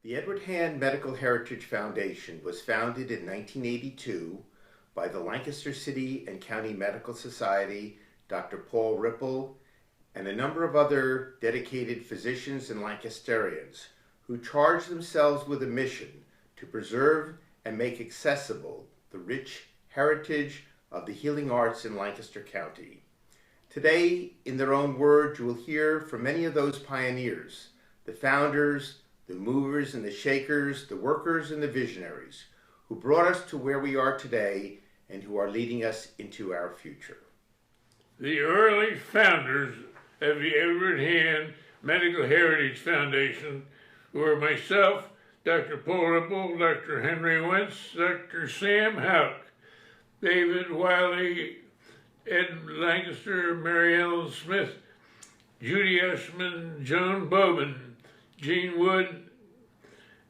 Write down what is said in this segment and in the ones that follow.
The Edward Hand Medical Heritage Foundation was founded in 1982 by the Lancaster City and County Medical Society, Dr. Paul Ripple, and a number of other dedicated physicians and Lancasterians who charged themselves with a mission to preserve and make accessible the rich heritage of the healing arts in Lancaster County. Today, in their own words, you will hear from many of those pioneers, the founders, the movers and the shakers, the workers and the visionaries, who brought us to where we are today and who are leading us into our future. The early founders of the Edward Hand Medical Heritage Foundation were myself, Dr. Paul Ripple, Dr. Henry Wentz, Dr. Sam Houck, David Wiley, Ed Lancaster, Mary Ellen Smith, Judy Eshman, Joan Bowman, Gene Wood,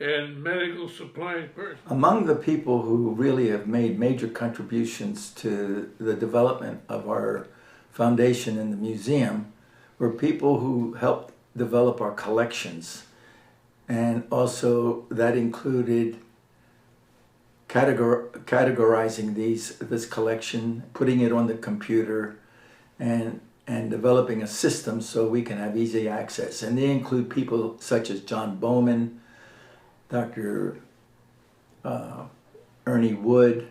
and medical supplies person. Among the people who really have made major contributions to the development of our foundation and the museum were people who helped develop our collections. And also that included categorizing this collection, putting it on the computer, and developing a system so we can have easy access. And they include people such as John Bowman, Dr. Ernie Wood,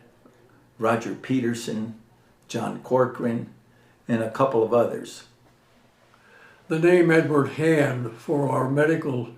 Roger Peterson, John Corcoran, and a couple of others. The name Edward Hand for our Medical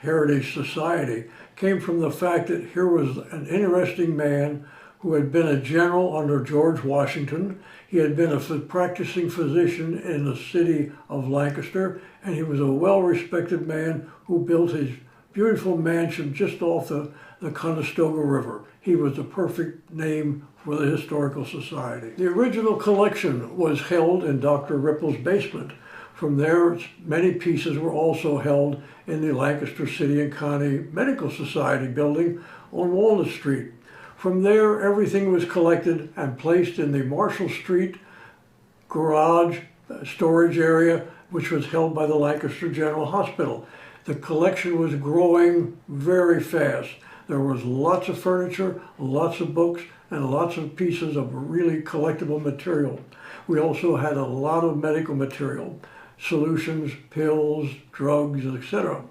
Heritage Society came from the fact that here was an interesting man who had been a general under George Washington. He had been a practicing physician in the city of Lancaster, and he was a well-respected man who built his beautiful mansion just off the Conestoga River. He was the perfect name for the Historical Society. The original collection was held in Dr. Ripple's basement. From there, many pieces were also held in the Lancaster City and County Medical Society building on Walnut Street. From there, everything was collected and placed in the Marshall Street garage storage area, which was held by the Lancaster General Hospital. The collection was growing very fast. There was lots of furniture, lots of books, and lots of pieces of really collectible material. We also had a lot of medical material, solutions, pills, drugs, etc.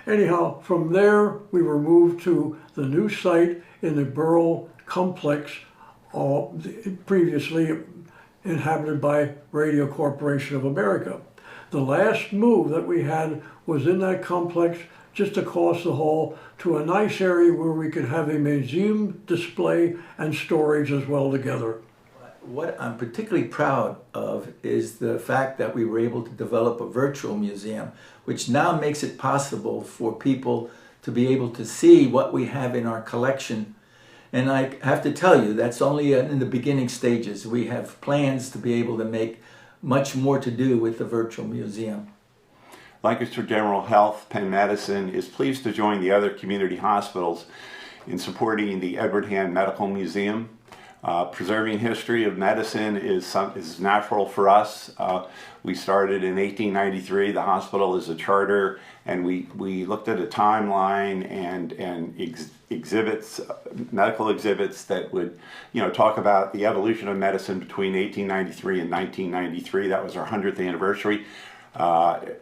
Anyhow, from there we were moved to the new site in the Borough Complex, previously inhabited by Radio Corporation of America. The last move that we had was in that complex just across the hall to a nice area where we could have a museum display and storage as well together. What I'm particularly proud of is the fact that we were able to develop a virtual museum, which now makes it possible for people to be able to see what we have in our collection. And I have to tell you, that's only in the beginning stages. We have plans to be able to make much more to do with the virtual museum. Lancaster General Health, Penn Medicine, is pleased to join the other community hospitals in supporting the Edward Hand Medical Museum. Preserving history of medicine is natural for us. We started in 1893, the hospital is a charter, and we looked at a timeline and exhibits, medical exhibits that would, talk about the evolution of medicine between 1893 and 1993. That was our 100th anniversary.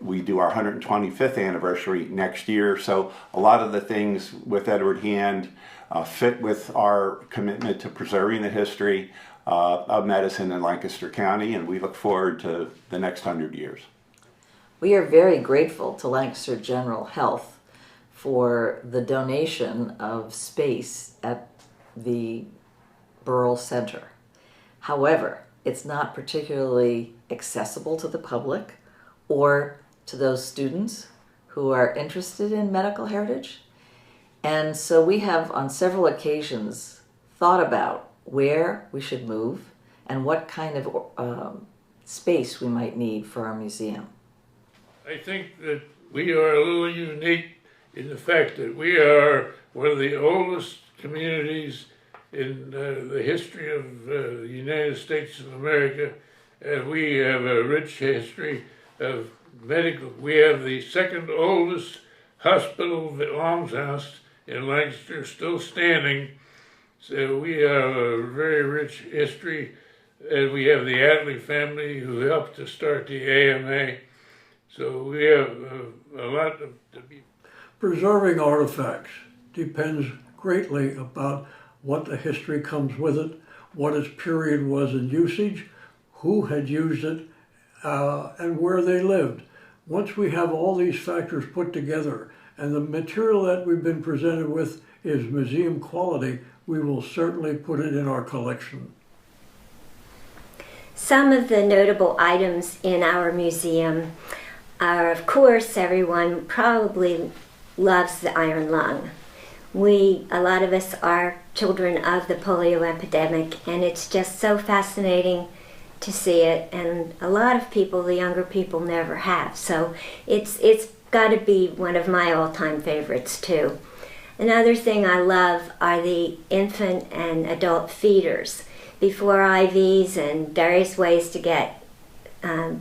We do our 125th anniversary next year, so a lot of the things with Edward Hand fit with our commitment to preserving the history of medicine in Lancaster County, and we look forward to the next 100 years. We are very grateful to Lancaster General Health for the donation of space at the Borough Center. However, it's not particularly accessible to the public or to those students who are interested in medical heritage. And so we have on several occasions thought about where we should move and what kind of space we might need for our museum. I think that we are a little unique in the fact that we are one of the oldest communities in the history of the United States of America, and we have a rich history of medical. We have the second oldest hospital, the almshouse in Lancaster, still standing. So we have a very rich history, and we have the Attlee family who helped to start the AMA. So we have a lot to be. Preserving artifacts depends greatly about what the history comes with it, what its period was in usage, who had used it, and where they lived. Once we have all these factors put together and the material that we've been presented with is museum quality, we will certainly put it in our collection. Some of the notable items in our museum are, of course, everyone probably loves the iron lung. A lot of us are children of the polio epidemic, and it's just so fascinating to see it, and a lot of people, the younger people, never have. So it's got to be one of my all-time favorites too. Another thing I love are the infant and adult feeders. Before IVs and various ways to get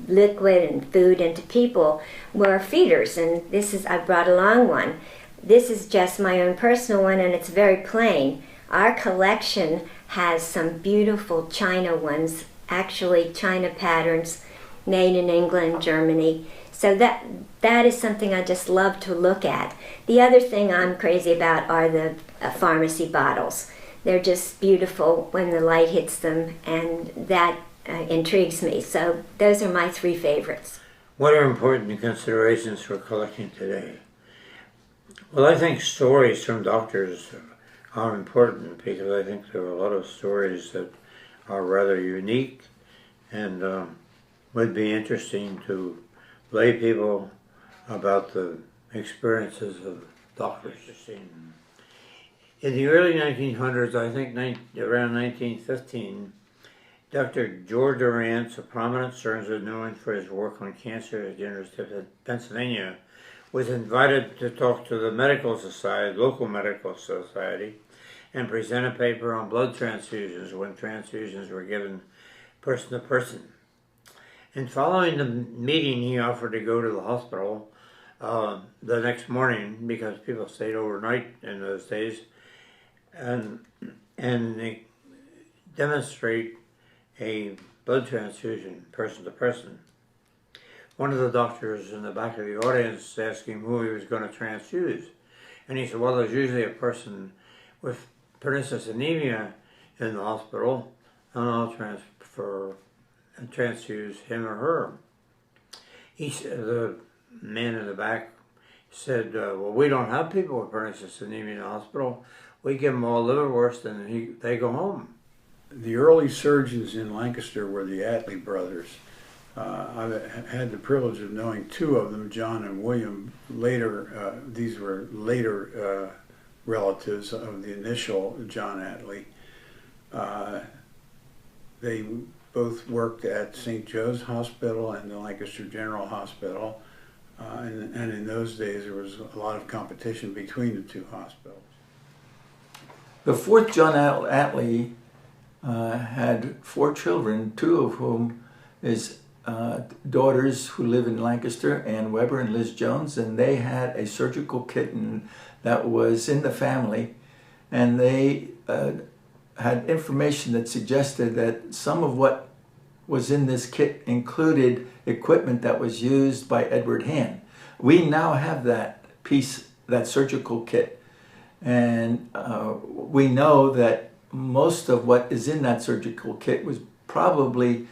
liquid and food into people were feeders, and I brought along one. This is just my own personal one, and it's very plain. Our collection has some beautiful China ones, actually China patterns made in England, Germany. So that is something I just love to look at. The other thing I'm crazy about are the pharmacy bottles. They're just beautiful when the light hits them, and that intrigues me. So those are my three favorites. What are important considerations for collecting today? Well, I think stories from doctors are important because I think there are a lot of stories that are rather unique and would be interesting to lay people about the experiences of doctors. In the early 1900s, I think around 1915, Dr. George Durant, a prominent surgeon known for his work on cancer at the University of Pennsylvania, was invited to talk to the medical society, local medical society, and present a paper on blood transfusions when transfusions were given person to person. And following the meeting, he offered to go to the hospital the next morning because people stayed overnight in those days and they demonstrate a blood transfusion person to person. One of the doctors in the back of the audience asked him who he was going to transfuse. And he said, well, there's usually a person with pernicious anemia in the hospital, and I'll transfuse him or her. The man in the back said, well, we don't have people with pernicious anemia in the hospital. We give them all liverwurst and they go home. The early surgeons in Lancaster were the Attlee brothers. I've had the privilege of knowing two of them, John and William. Later, these were later relatives of the initial John Attlee. They both worked at St. Joe's Hospital and the Lancaster General Hospital. And in those days, there was a lot of competition between the two hospitals. The fourth John Attlee had 4 children, 2 of whom is daughters who live in Lancaster, Ann Weber and Liz Jones, and they had a surgical kitten that was in the family, and they had information that suggested that some of what was in this kit included equipment that was used by Edward Hand. We now have that piece, that surgical kit, and we know that most of what is in that surgical kit was probably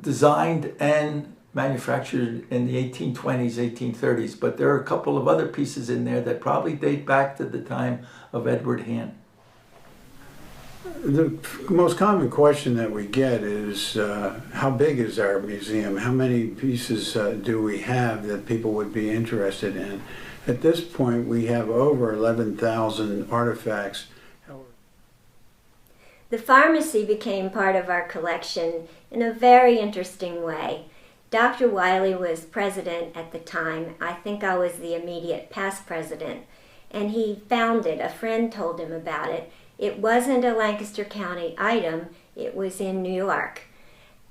designed and manufactured in the 1820s, 1830s, but there are a couple of other pieces in there that probably date back to the time of Edward Hand. The most common question that we get is, how big is our museum? How many pieces do we have that people would be interested in? At this point, we have over 11,000 artifacts. The pharmacy became part of our collection in a very interesting way. Dr. Wiley was president at the time. I think I was the immediate past president. And he found it. A friend told him about it. It wasn't a Lancaster County item. It was in New York.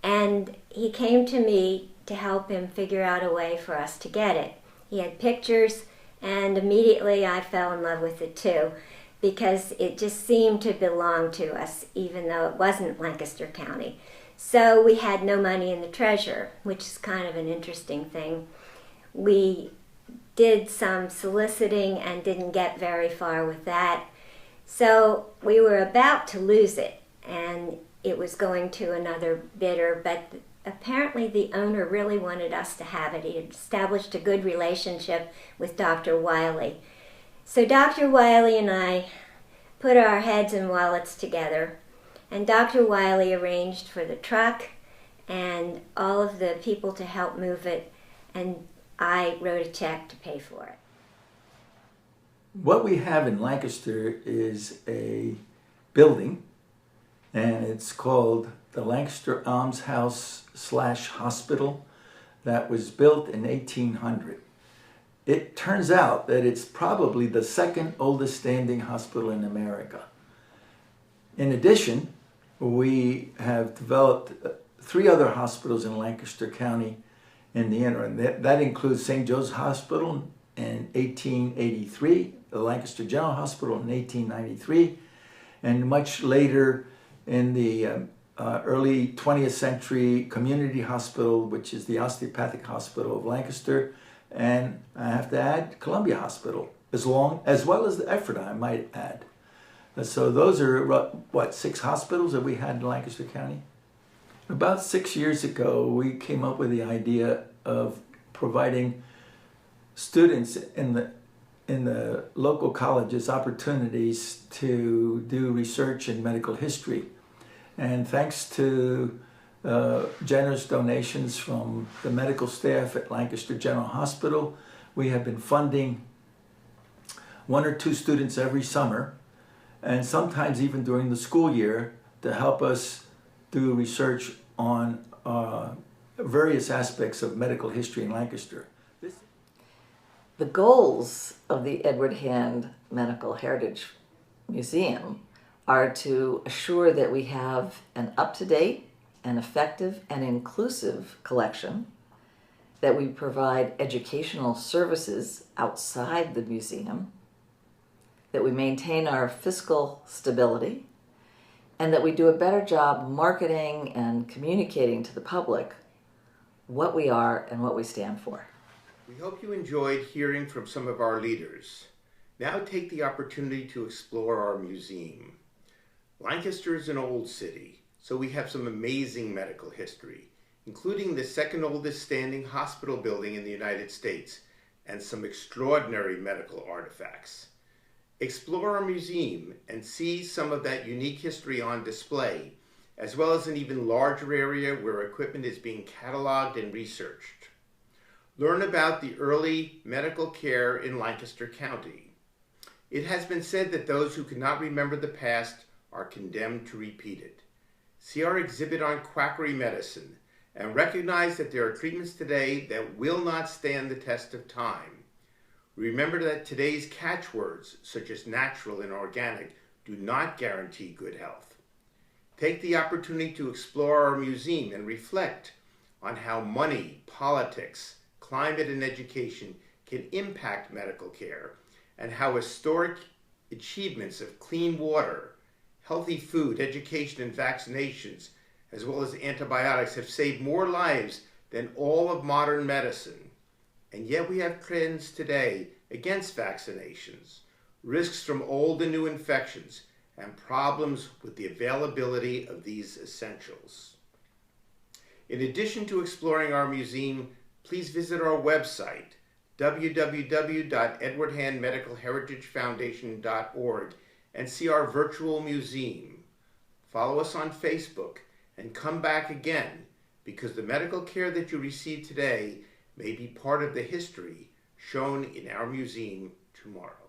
And he came to me to help him figure out a way for us to get it. He had pictures, and immediately I fell in love with it too, because it just seemed to belong to us, even though it wasn't Lancaster County. So we had no money in the treasurer, which is kind of an interesting thing. We did some soliciting and didn't get very far with that. So we were about to lose it, and it was going to another bidder, but apparently the owner really wanted us to have it. He had established a good relationship with Dr. Wiley. So Dr. Wiley and I put our heads and wallets together, and Dr. Wiley arranged for the truck and all of the people to help move it, and I wrote a check to pay for it. What we have in Lancaster is a building, and it's called the Lancaster Almshouse / Hospital, that was built in 1800. It turns out that it's probably the second oldest standing hospital in America. In addition, we have developed 3 other hospitals in Lancaster County in the interim. That includes St. Joe's Hospital in 1883, the Lancaster General Hospital in 1893, and much later in the early 20th century Community Hospital, which is the Osteopathic Hospital of Lancaster, and I have to add Columbia Hospital, as well as the Ephrata, I might add. So those are, 6 hospitals that we had in Lancaster County? About 6 years ago, we came up with the idea of providing students in the local colleges opportunities to do research in medical history. And thanks to generous donations from the medical staff at Lancaster General Hospital, we have been funding 1 or 2 students every summer, and sometimes even during the school year, to help us do research on various aspects of medical history in Lancaster. The goals of the Edward Hand Medical Heritage Museum are to assure that we have an up-to-date and effective and inclusive collection, that we provide educational services outside the museum, that we maintain our fiscal stability, and that we do a better job marketing and communicating to the public what we are and what we stand for. We hope you enjoyed hearing from some of our leaders. Now take the opportunity to explore our museum. Lancaster is an old city, so we have some amazing medical history, including the second oldest standing hospital building in the United States and some extraordinary medical artifacts. Explore our museum and see some of that unique history on display, as well as an even larger area where equipment is being cataloged and researched. Learn about the early medical care in Lancaster County. It has been said that those who cannot remember the past are condemned to repeat it. See our exhibit on quackery medicine and recognize that there are treatments today that will not stand the test of time. Remember that today's catchwords, such as natural and organic, do not guarantee good health. Take the opportunity to explore our museum and reflect on how money, politics, climate, and education can impact medical care, and how historic achievements of clean water, healthy food, education, and vaccinations, as well as antibiotics, have saved more lives than all of modern medicine. And yet we have trends today against vaccinations, risks from old and new infections, and problems with the availability of these essentials. In addition to exploring our museum, please visit our website, www.edwardhandmedicalheritagefoundation.org, and see our virtual museum. Follow us on Facebook and come back again, because the medical care that you receive today may be part of the history shown in our museum tomorrow.